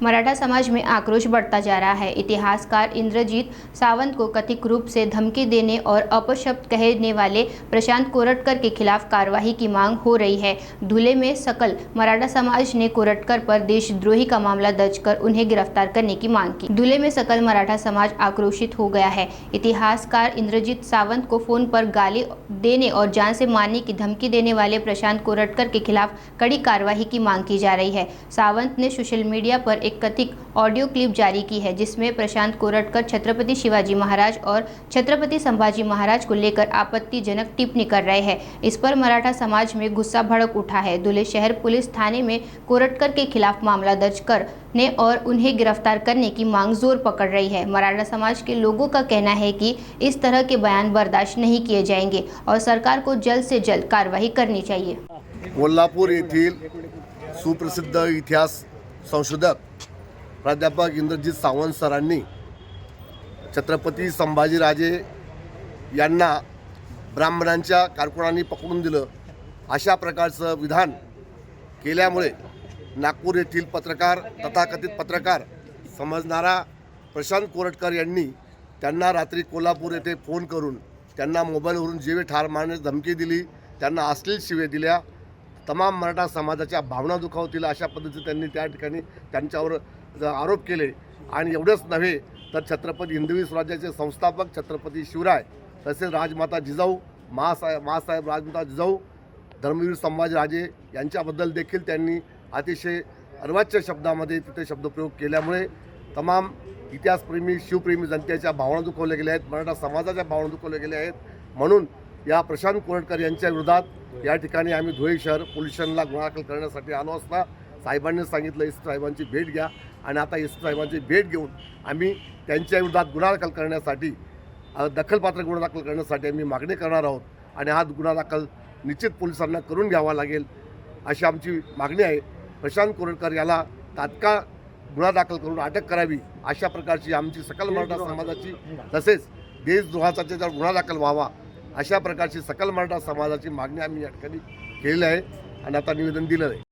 मराठा समाज में आक्रोश बढ़ता जा रहा है। इतिहासकार इंद्रजीत सावंत को कथित रूप से धमकी देने और अपशब्द कहने वाले प्रशांत कोरटकर के खिलाफ कार्रवाई की मांग हो रही है। धुले में सकल मराठा समाज ने कोरटकर पर देशद्रोही का मामला दर्ज कर उन्हें गिरफ्तार करने की मांग की। धुले में सकल मराठा समाज आक्रोशित हो गया है। इतिहासकार इंद्रजीत सावंत को फोन पर गाली देने और जान से मारने की धमकी देने वाले प्रशांत कोरटकर के खिलाफ कड़ी कार्रवाई की मांग की जा रही है। सावंत ने सोशल मीडिया पर एक कथित ऑडियो क्लिप जारी की है, जिसमें प्रशांत कोरटकर छत्रपति शिवाजी महाराज और छत्रपति संभाजी महाराज को लेकर आपत्तिजनक टिप्पणी कर रहे हैं। इस पर मराठा समाज में गुस्सा भड़क उठा है। धुले शहर पुलिस थाने में कोरटकर के खिलाफ मामला दर्ज करने और उन्हें गिरफ्तार करने की मांग जोर पकड़ रही है। मराठा समाज के लोगों का कहना है कि इस तरह के बयान बर्दाश्त नहीं किए जाएंगे और सरकार को जल्द से जल्द कार्रवाई करनी चाहिए। कोल्हापूर येथील सुप्रसिद्ध इतिहास संशोधक प्राध्यापक इंद्रजीत सावंत सरांनी छत्रपती संभाजीराजे यांना ब्राह्मणांच्या कारकुनांनी पकडून दिलं अशा प्रकारचं विधान केल्यामुळे नागपूर येथील पत्रकार तथाकथित पत्रकार समजणारा प्रशांत कोरटकर यांनी त्यांना रात्री कोल्हापूर येथे फोन करून त्यांना मोबाईलवरून जीवे ठार मारण्याची धमकी दिली, त्यांना अश्लील शिव्या दिल्या, तमाम मराठा समाजाच्या भावना दुखावतील अशा पद्धतीने त्यांनी त्या ठिकाणी त्यांच्यावर आरोप केले। आणि एवढंच नव्हे तर छत्रपती हिंदवी स्वराज्याचे संस्थापक छत्रपती शिवराय तसेच राजमाता जिजाऊ मासाहेब राजमाता जिजाऊ धर्मवीर संभाजीराजे यांच्याबद्दल देखील त्यांनी अतिशय अर्वाच्य शब्दामध्ये तिथे शब्दप्रयोग केल्यामुळे तमाम इतिहासप्रेमी शिवप्रेमी जनतेच्या भावना दुखावल्या गेल्या आहेत, मराठा समाजाच्या भावना दुखावल्या गेल्या आहेत। म्हणून या प्रशांत कोरटकर यांच्या विरोधात या ठिकाणी आम्ही धुळे शहर पोलीस स्टेशनला गुन्हा दाखल करण्यासाठी आलो असता साहेबांनी सांगितलं एस साहेबांची भेट घ्या आणि आता एस साहेबांची भेट घेऊन आम्ही त्यांच्या विरोधात गुन्हा दाखल करण्यासाठी दखलपात्र गुन्हा दाखल करण्यासाठी आम्ही मागणी करणार आहोत आणि हा गुन्हा दाखल निश्चित पोलिसांना करून घ्यावा लागेल अशी आमची मागणी आहे। प्रशांत कोरटकर याला तात्काळ गुन्हा दाखल करून अटक करावी अशा प्रकारची आमची सकल मराठा समाजाची तसेच देशद्रोहाचा त्याच्यावर गुन्हा दाखल व्हावा अशा प्रकारची सकल मराठा समाजाची मागणी आम्ही या ठिकाणी केलेली आहे आणि आता निवेदन दिलं आहे।